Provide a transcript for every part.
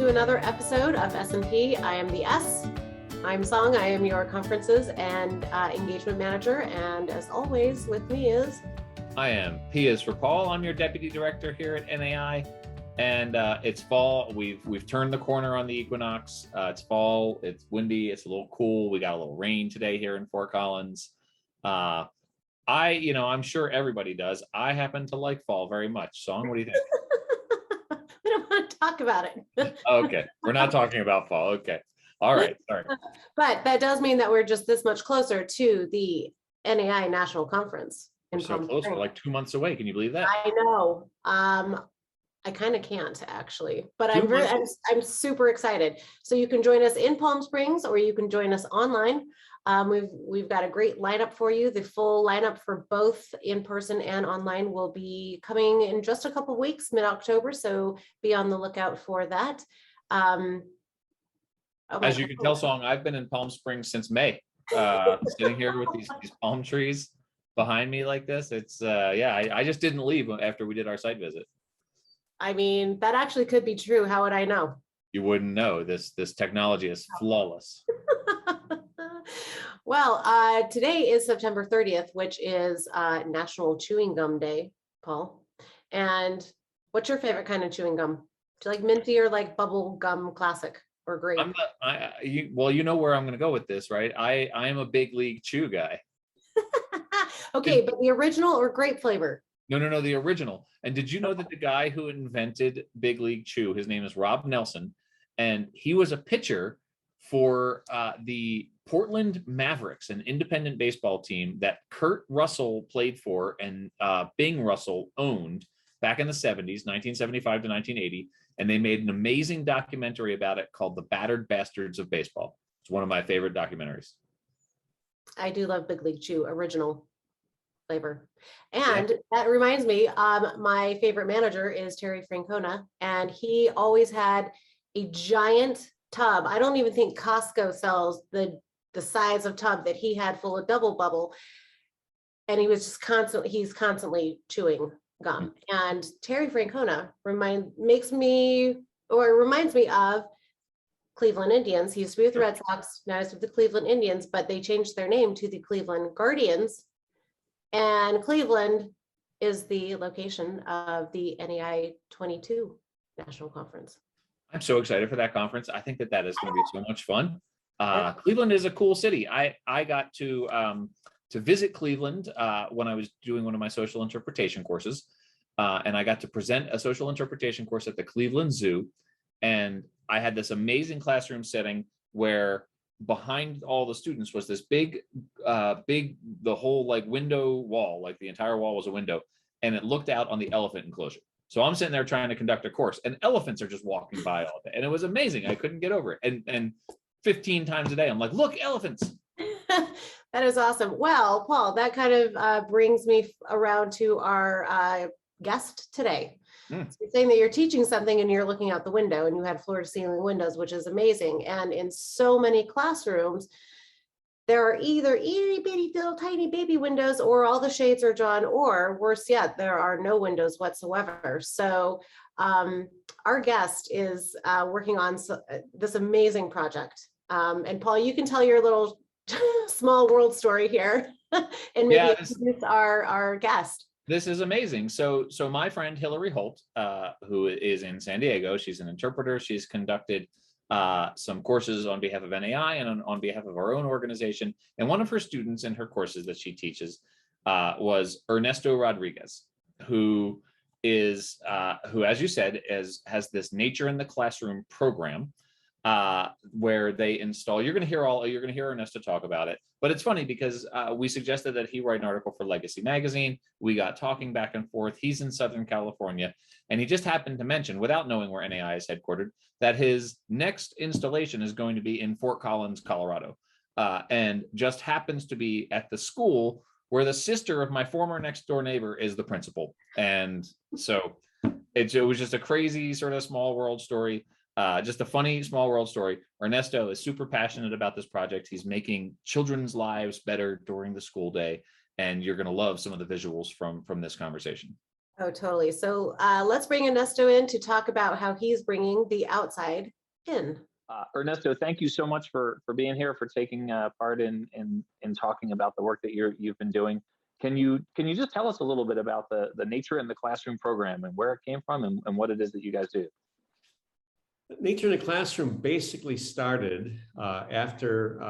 to another episode of S&P. I am the S. I'm Song. I am your conferences and engagement manager. And as always, with me is... I am P is for Paul. I'm your deputy director here at NAI. And it's fall. We've turned the corner on the equinox. It's fall. It's windy. It's a little cool. We got a little rain today here in Fort Collins. I'm sure everybody does. I happen to like fall very much. Song, what do you think? We don't want to talk about it. Okay, we're not talking about fall. Okay, all right, sorry. But that does mean that we're just this much closer to the NAI National Conference. We're so close. We're like 2 months away. Can you believe that? I know. I kind of can't actually, but I'm super excited. So you can join us in Palm Springs, or you can join us online. We've got a great lineup for you. The full lineup for both in person and online will be coming in just a couple of weeks, mid-October. So be on the lookout for that. As you can tell, Song, I've been in Palm Springs since May, sitting here with these palm trees behind me like this. It's I just didn't leave after we did our site visit. I mean, that actually could be true. How would I know? You wouldn't know. This technology is flawless. Well, today is September 30th, which is National Chewing Gum Day, Paul. And what's your favorite kind of chewing gum? Do you like minty or like bubble gum classic or grape? You know where I'm going to go with this, right? I am a big league chew guy. Okay, but the original or grape flavor? No, the original. And did you know that the guy who invented Big League Chew, his name is Rob Nelson, and he was a pitcher for the Portland Mavericks, an independent baseball team that Kurt Russell played for and Bing Russell owned back in the 70s, 1975 to 1980. And they made an amazing documentary about it called The Battered Bastards of Baseball. It's one of my favorite documentaries. I do love Big League Chew, original flavor. And that reminds me, my favorite manager is Terry Francona, and he always had a giant tub. I don't even think Costco sells the size of tub that he had full of double bubble. And he was just constantly chewing gum. And Terry Francona reminds me of Cleveland Indians. He used to be with the Red Sox, now he's with the Cleveland Indians, but they changed their name to the Cleveland Guardians. And Cleveland is the location of the NAI 22 National Conference. I'm so excited for that conference. I think that is going to be so much fun. Cleveland is a cool city. I got to visit Cleveland when I was doing one of my social interpretation courses. And I got to present a social interpretation course at the Cleveland Zoo. And I had this amazing classroom setting where behind all the students was this big, the whole like window wall, like the entire wall was a window, and it looked out on the elephant enclosure. So I'm sitting there trying to conduct a course, and elephants are just walking by all day, and it was amazing. I couldn't get over it. And 15 times a day, I'm like, look, elephants. That is awesome. Well, Paul, that kind of brings me around to our guest today. So you're saying that you're teaching something and you're looking out the window, and you had floor to ceiling windows, which is amazing. And in so many classrooms, there are either itty bitty little tiny baby windows, or all the shades are drawn, or worse yet, there are no windows whatsoever. So our guest is working on this amazing project. And Paul, you can tell your little small world story here and maybe introduce our guest. This is amazing. So my friend Hillary Holt, who is in San Diego, she's an interpreter. She's conducted some courses on behalf of NAI and on behalf of our own organization. And one of her students in her courses that she teaches was Ernesto Rodriguez, who, as you said, has this Nature in the Classroom program where they install. You're going to hear Ernesto talk about it. But it's funny because we suggested that he write an article for Legacy Magazine. We got talking back and forth. He's in Southern California, and he just happened to mention, without knowing where NAI is headquartered, that his next installation is going to be in Fort Collins, Colorado, and just happens to be at the school where the sister of my former next door neighbor is the principal. And so it was just a crazy sort of small world story. Just a funny small world story. Ernesto is super passionate about this project. He's making children's lives better during the school day, and you're going to love some of the visuals from this conversation. Oh, totally. So let's bring Ernesto in to talk about how he's bringing the outside in. Ernesto, thank you so much for being here, for taking part in talking about the work that you've been doing. Can you just tell us a little bit about the Nature in the Classroom program and where it came from and what it is that you guys do? Nature in the Classroom basically started after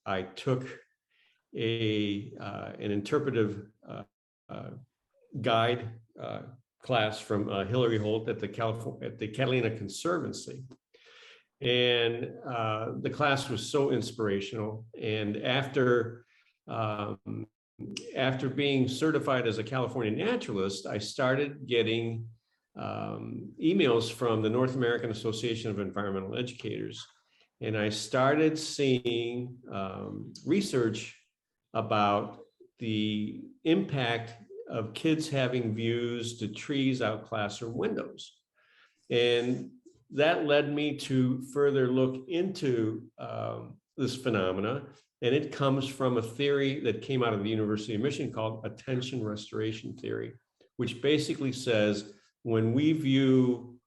I took an interpretive guide class from Hillary Holt at the Catalina Conservancy. And the class was so inspirational. And after being certified as a California naturalist, I started getting emails from the North American Association of Environmental Educators. And I started seeing research about the impact of kids having views to trees out classroom windows. And that led me to further look into this phenomena. And it comes from a theory that came out of the University of Michigan called attention restoration theory, which basically says when we view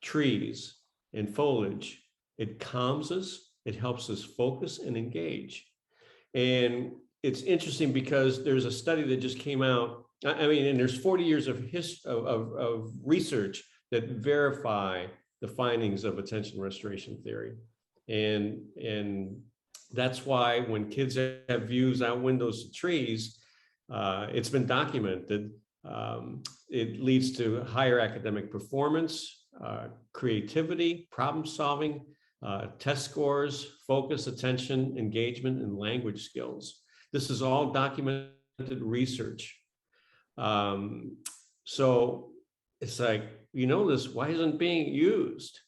trees and foliage, it calms us, it helps us focus and engage. And it's interesting because there's a study that just came out. I mean, and there's 40 years of research that verify the findings of attention restoration theory. And that's why when kids have views out windows to trees, it's been documented. It leads to higher academic performance, creativity, problem solving, test scores, focus, attention, engagement, and language skills. This is all documented research. So it's like, this, why isn't it being used?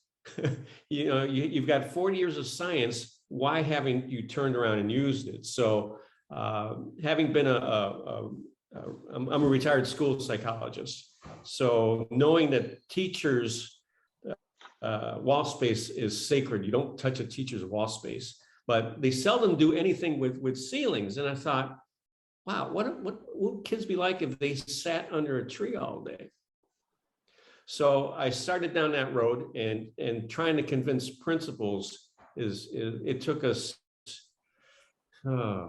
You've got 40 years of science. Why haven't you turned around and used it? So having been I'm a retired school psychologist. So knowing that teachers' wall space is sacred. You don't touch a teacher's wall space, but they seldom do anything with ceilings. And I thought, wow, what would kids be like if they sat under a tree all day? So I started down that road and trying to convince principals it took us a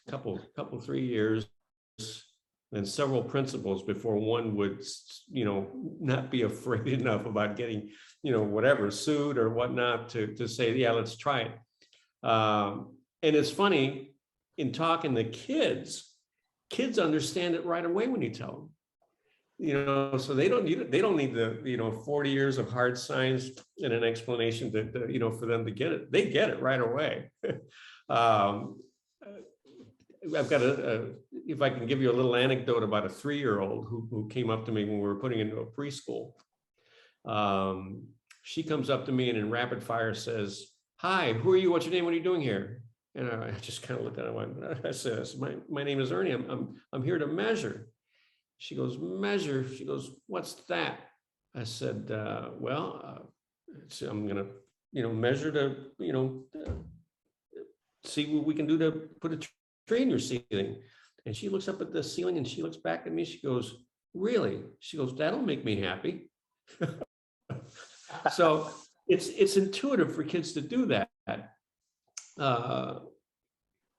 couple 3 years and several principals before one would, not be afraid enough about getting, whatever, sued or whatnot to say, yeah, let's try it. And it's funny, in talking to kids understand it right away when you tell them. So they don't need the 40 years of hard science and an explanation to for them to get it. They get it right away. I've got if I can give you a little anecdote about a 3-year-old who came up to me when we were putting into a preschool. She comes up to me and in rapid fire says, "Hi, who are you? What's your name? What are you doing here?" And I just kind of looked at her. I said, "My name is Ernie. I'm here to measure." She goes, "Measure?" She goes, "What's that?" I said, "Well, I'm gonna, measure to, see what we can do to put a tree in your ceiling." And she looks up at the ceiling and she looks back at me. She goes, "Really?" She goes, "That'll make me happy." So it's intuitive for kids to do that.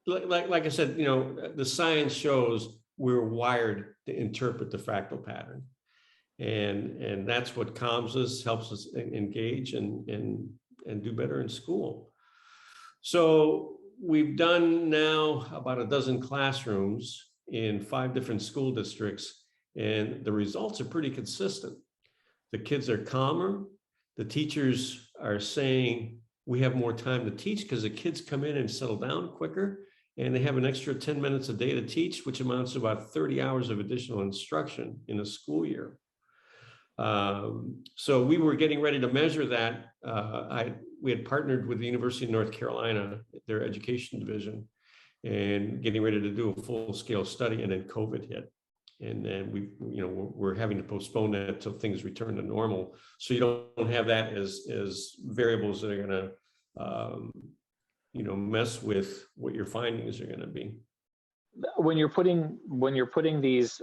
Like I said, the science shows we're wired to interpret the fractal pattern, and that's what calms us, helps us engage and do better in school. So we've done now about a dozen classrooms in 5 different school districts, and the results are pretty consistent. The kids are calmer. The teachers are saying we have more time to teach because the kids come in and settle down quicker, and they have an extra 10 minutes a day to teach, which amounts to about 30 hours of additional instruction in a school year. So we were getting ready to measure that. We had partnered with the University of North Carolina, their education division, and getting ready to do a full-scale study, and then COVID hit. And then we're having to postpone that until things return to normal. So you don't have that as variables that are going to, mess with what your findings are going to be. when you're putting these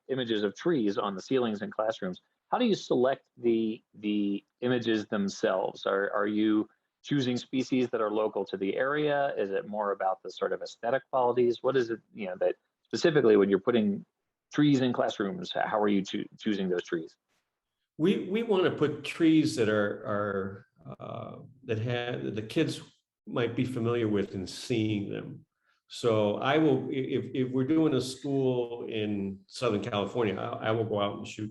images of trees on the ceilings in classrooms, how do you select the images themselves? Are you choosing species that are local to the area? Is it more about the sort of aesthetic qualities? What is it, that specifically when you're putting trees in classrooms, how are you choosing those trees? We want to put trees that are that the kids might be familiar with and seeing them. So I will, if we're doing a school in Southern California, I will go out and shoot,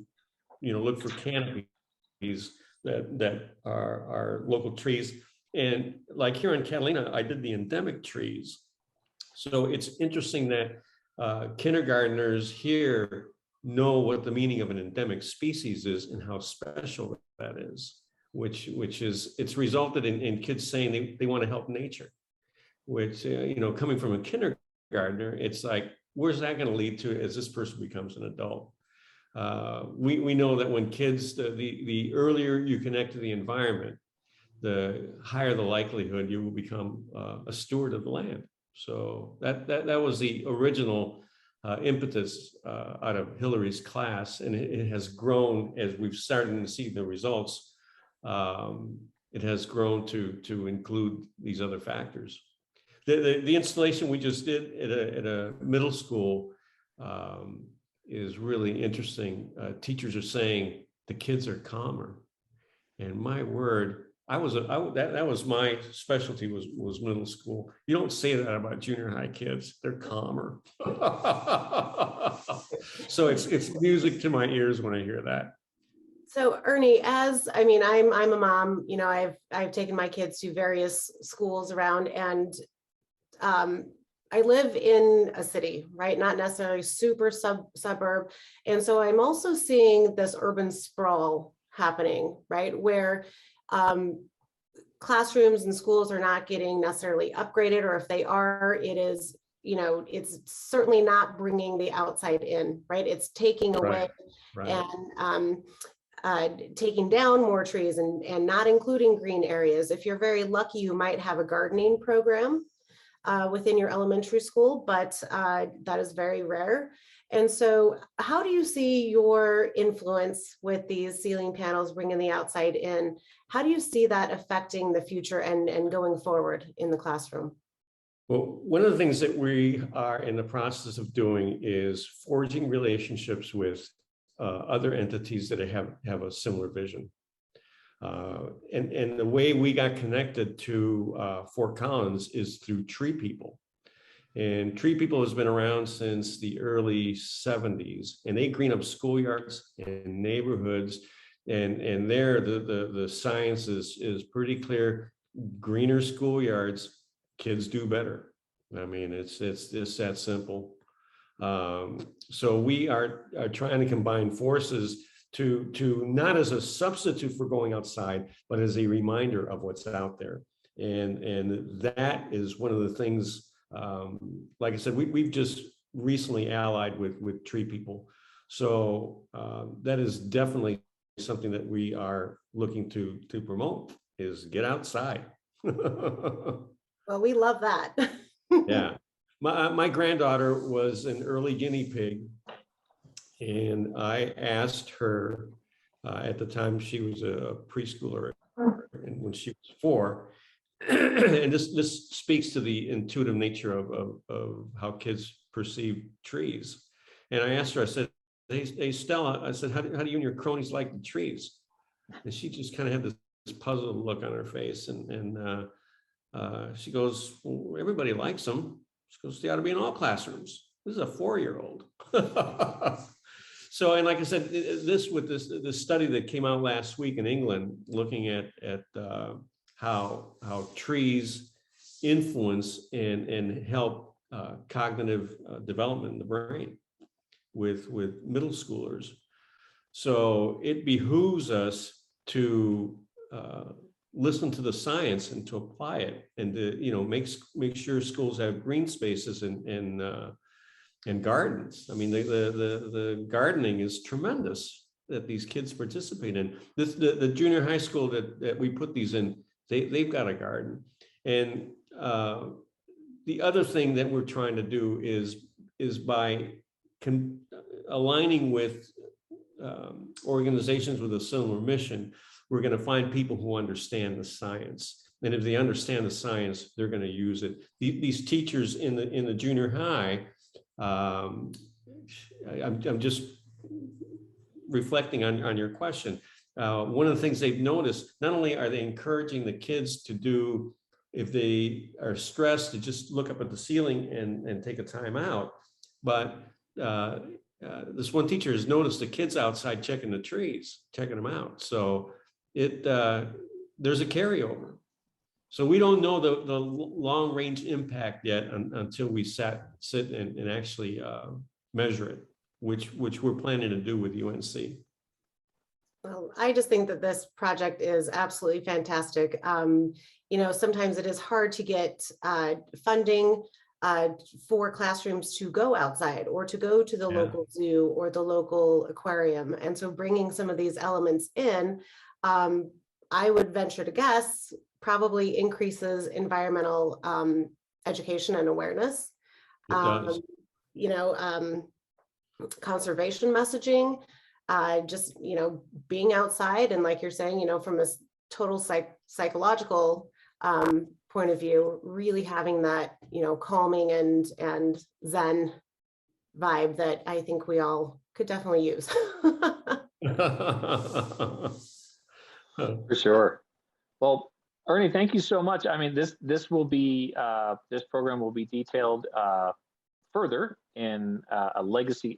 look for canopies that are local trees. And like here in Catalina, I did the endemic trees. So it's interesting that kindergartners here know what the meaning of an endemic species is and how special that is, which is, it's resulted in kids saying they want to help nature, which, coming from a kindergartner, it's like, where's that going to lead to as this person becomes an adult? We know that when kids, the earlier you connect to the environment, the higher the likelihood you will become a steward of the land. So that was the original impetus out of Hillary's class, and it has grown as we've started to see the results. It has grown to include these other factors. The installation we just did at a middle school is really interesting. Teachers are saying the kids are calmer, and my word, that was my specialty was middle school. You don't say that about junior high kids; they're calmer. So it's music to my ears when I hear that. So Ernie, I'm a mom, I've taken my kids to various schools around, and I live in a city, right? Not necessarily super suburb. And so I'm also seeing this urban sprawl happening, right? Where classrooms and schools are not getting necessarily upgraded, or if they are, it is, it's certainly not bringing the outside in, right? It's taking away and taking down more trees and not including green areas. If you're very lucky, you might have a gardening program within your elementary school, but that is very rare. And so how do you see your influence with these ceiling panels bringing the outside in? How do you see that affecting the future and going forward in the classroom? Well, one of the things that we are in the process of doing is forging relationships with other entities that have a similar vision. And the way we got connected to Fort Collins is through Tree People. And Tree People has been around since the early 70s, and they green up schoolyards and neighborhoods. And there, the science is pretty clear. Greener schoolyards, kids do better. I mean, it's just that simple. So we are trying to combine forces to not as a substitute for going outside, but as a reminder of what's out there. And that is one of the things. Like I said, we've just recently allied with Tree People. So that is definitely something that we are looking to promote, is get outside. Well, we love that. Yeah. My granddaughter was an early guinea pig, and I asked her at the time she was a preschooler, and when she was 4, and this speaks to the intuitive nature of how kids perceive trees. And I asked her, I said, hey Stella, I said, how do you and your cronies like the trees? And she just kind of had this puzzled look on her face. And she goes, well, everybody likes them. She goes, they ought to be in all classrooms. This is a 4-year-old. So, and like I said, this study that came out last week in England, looking at how trees influence and help cognitive development in the brain with middle schoolers. So it behooves us to listen to the science and to apply it, and to make sure schools have green spaces and gardens. I mean, the gardening is tremendous that these kids participate in. The junior high school that we put these in, they've got a garden. And the other thing that we're trying to do is is by aligning with organizations with a similar mission. We're going to find people who understand the science. And if they understand the science, they're going to use it. These teachers in the junior high, I'm just reflecting on your question. One of the things they've noticed, not only are they encouraging the kids to do, if they are stressed, to just look up at the ceiling and take a time out, but this one teacher has noticed the kids outside checking the trees, checking them out. So there's a carryover. So we don't know the long range impact yet until we sit and actually measure it, which we're planning to do with UNC. Well, I just think that this project is absolutely fantastic. Sometimes it is hard to get funding for classrooms to go outside or to go to the local zoo or the local aquarium. And so bringing some of these elements in, I would venture to guess, probably increases environmental education and awareness. It does. Conservation messaging, just, being outside. And like you're saying, from a total psychological point of view, really having that, calming and Zen vibe that I think we all could definitely use. For sure. Well, Ernie, thank you so much. I mean, this will be this program will be detailed further in a Legacy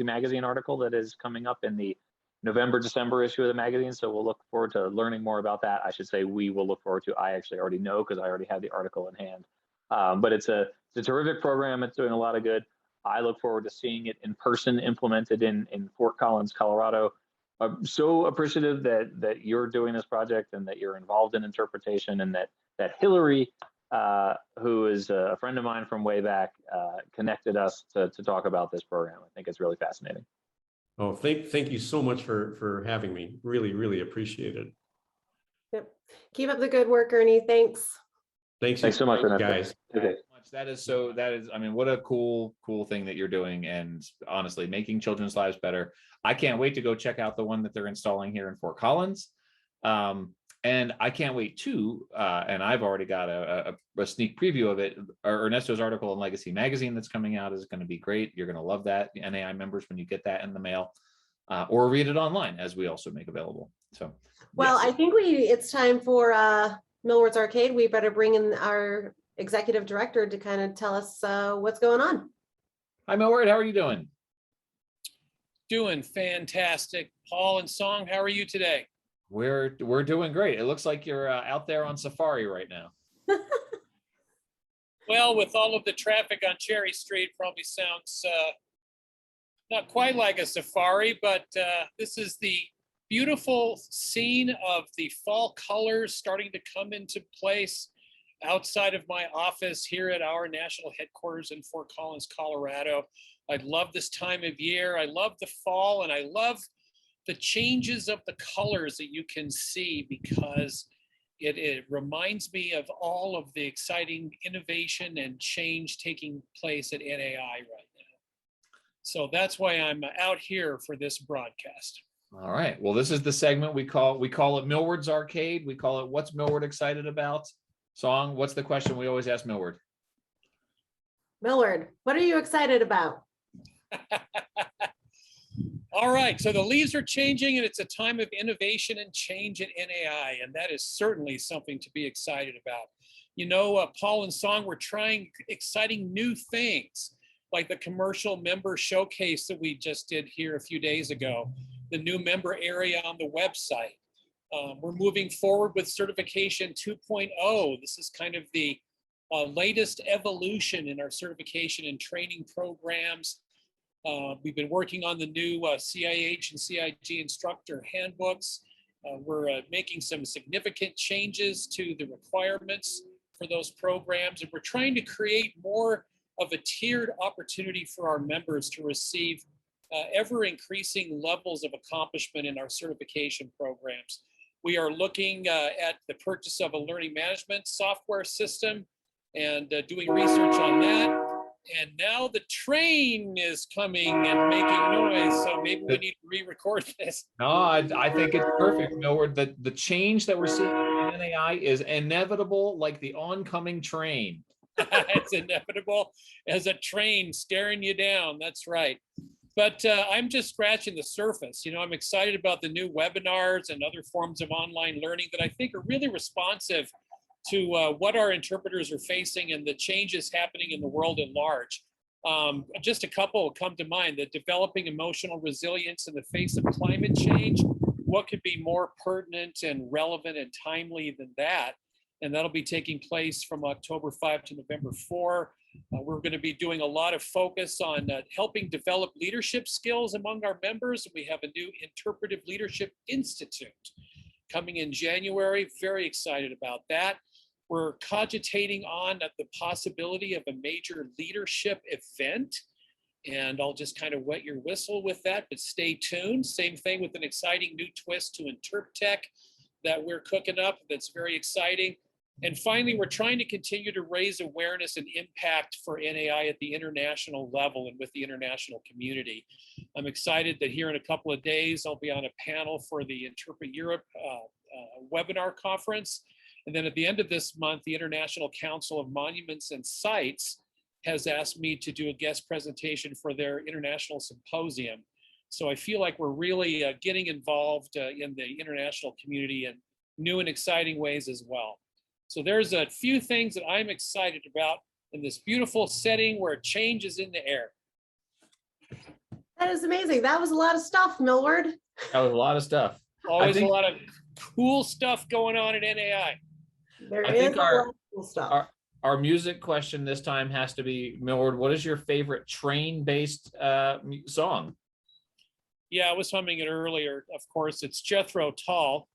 magazine article that is coming up in the November-December issue of the magazine. So we'll look forward to learning more about that. I should say we will look forward to. I actually already know because I already have the article in hand. But it's a terrific program. It's doing a lot of good. I look forward to seeing it in person, implemented in Fort Collins, Colorado. I'm so appreciative that you're doing this project and that you're involved in interpretation, and that Hillary, who is a friend of mine from way back, connected us to talk about this program. I think it's really fascinating. Oh, thank you so much for having me. Really, really appreciate it. Yep. Keep up the good work, Ernie. Thanks. Thanks so much, guys. Okay. That is, I mean, what a cool thing that you're doing. And honestly, making children's lives better. I can't wait to go check out the one that they're installing here in Fort Collins. And I can't wait too. And I've already got a sneak preview of it. Ernesto's article in Legacy Magazine that's coming out is going to be great. You're going to love that, the NAI members, when you get that in the mail, or read it online, as we also make available. So, well, yes. I think it's time for Millward's Arcade. We better bring in our executive director to kind of tell us what's going on. Hi, Millward. How are you doing? Doing fantastic. Paul and Song, how are you today? We're doing great. It looks like you're out there on safari right now. Well, with all of the traffic on Cherry Street, probably sounds not quite like a safari, but this is the beautiful scene of the fall colors starting to come into place outside of my office here at our national headquarters in Fort Collins, Colorado. I love this time of year. I love the fall, and I love the changes of the colors that you can see, because it reminds me of all of the exciting innovation and change taking place at NAI right now. So that's why I'm out here for this broadcast. All right. Well, this is the segment we call it Millward's Arcade. We call it What's Millward Excited About? Song, what's the question we always ask Millward? Millward, what are you excited about? All right, so the leaves are changing, and it's a time of innovation and change at NAI, and that is certainly something to be excited about. Paul and Song, we're trying exciting new things, like the commercial member showcase that we just did here a few days ago, the new member area on the website. We're moving forward with certification 2.0. This is kind of the latest evolution in our certification and training programs. We've been working on the new CIH and CIG instructor handbooks. We're making some significant changes to the requirements for those programs, and we're trying to create more of a tiered opportunity for our members to receive ever increasing levels of accomplishment in our certification programs. We are looking at the purchase of a learning management software system and doing research on that. And now the train is coming and making noise, so maybe we need to re-record this. No, I think it's perfect. Millward, the change that we're seeing in AI is inevitable, like the oncoming train. It's inevitable as a train staring you down. That's right. But I'm just scratching the surface. I'm excited about the new webinars and other forms of online learning that I think are really responsive to what our interpreters are facing and the changes happening in the world at large. Just a couple come to mind: the developing emotional resilience in the face of climate change. What could be more pertinent and relevant and timely than that? And that'll be taking place from October 5 to November 4. We're going to be doing a lot of focus on helping develop leadership skills among our members. We have a new Interpretive Leadership Institute coming in January. Very excited about that. We're cogitating on the possibility of a major leadership event, and I'll just kind of wet your whistle with that, but stay tuned. Same thing with an exciting new twist to InterpTech that we're cooking up that's very exciting. And finally, we're trying to continue to raise awareness and impact for NAI at the international level and with the international community. I'm excited that here in a couple of days, I'll be on a panel for the Interpret Europe webinar conference. And then at the end of this month, the International Council of Monuments and Sites has asked me to do a guest presentation for their international symposium. So I feel like we're really getting involved in the international community in new and exciting ways as well. So there's a few things that I'm excited about in this beautiful setting where change is in the air. That is amazing. That was a lot of stuff, Millward. That was a lot of stuff. Always a lot of cool stuff going on at NAI. There I is think a lot of cool stuff. Our music question this time has to be, Millward, what is your favorite train-based song? Yeah, I was humming it earlier. Of course, it's Jethro Tull.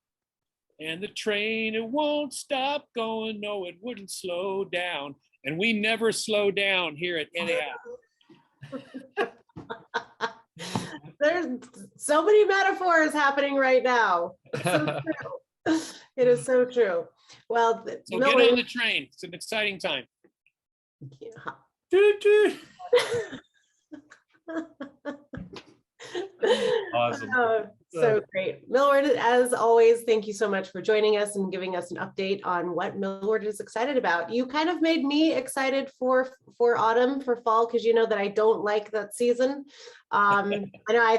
And the train, it won't stop going. No, it wouldn't slow down. And we never slow down here at NAI. There's so many metaphors happening right now. It's so true. It is so true. Well, so get on the train. It's an exciting time. Yeah. Awesome. So great. Millward, as always, thank you so much for joining us and giving us an update on what Millward is excited about. You kind of made me excited for autumn, for fall, because you know that I don't like that season. I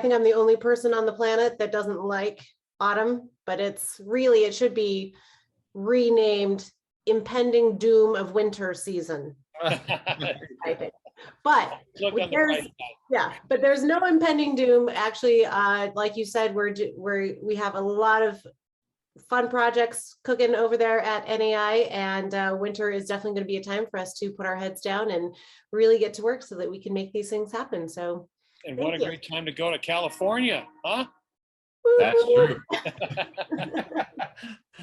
think I'm the only person on the planet that doesn't like autumn, but it should be renamed Impending Doom of Winter Season. I think. But there's no impending doom. Actually, like you said, we have a lot of fun projects cooking over there at NAI, and winter is definitely going to be a time for us to put our heads down and really get to work so that we can make these things happen. So, and what a great time to go to California, huh? That's true.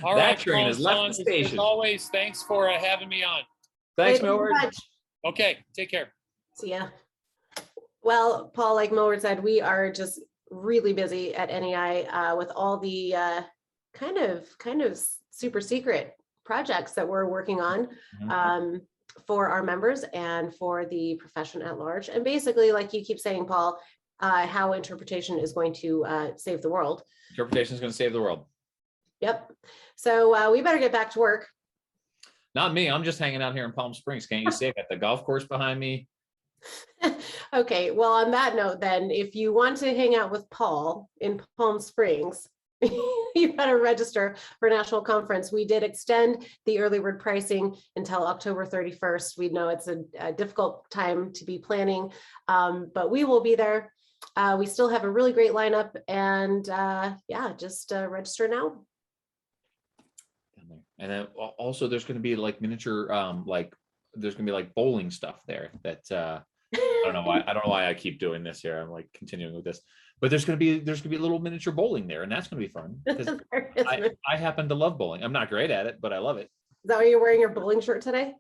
All that right, train has left the station. As always, thanks for having me on. Thanks, Millward. Okay, take care. See ya. Well, Paul, like Millward said, we are just really busy at NAI with all the kind of super secret projects that we're working on for our members and for the profession at large. And basically, like you keep saying, Paul, how interpretation is going to save the world. Interpretation is going to save the world. Yep. So we better get back to work. Not me. I'm just hanging out here in Palm Springs. Can't you see I got the golf course behind me? Okay. Well, on that note, then, if you want to hang out with Paul in Palm Springs, you better register for a national conference. We did extend the early bird pricing until October 31st. We know it's a difficult time to be planning, but we will be there. We still have a really great lineup, and just register now. And then also there's going to be like miniature, there's going to be like bowling stuff there that I don't know why I keep doing this here. I'm like continuing with this, but there's going to be a little miniature bowling there, and that's going to be fun. I happen to love bowling. I'm not great at it, but I love it. Is that why you're wearing your bowling shirt today?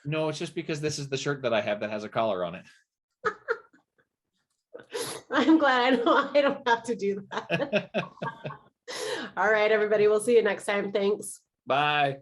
No, it's just because this is the shirt that I have that has a collar on it. I'm glad I don't have to do that. All right, everybody. We'll see you next time. Thanks. Bye.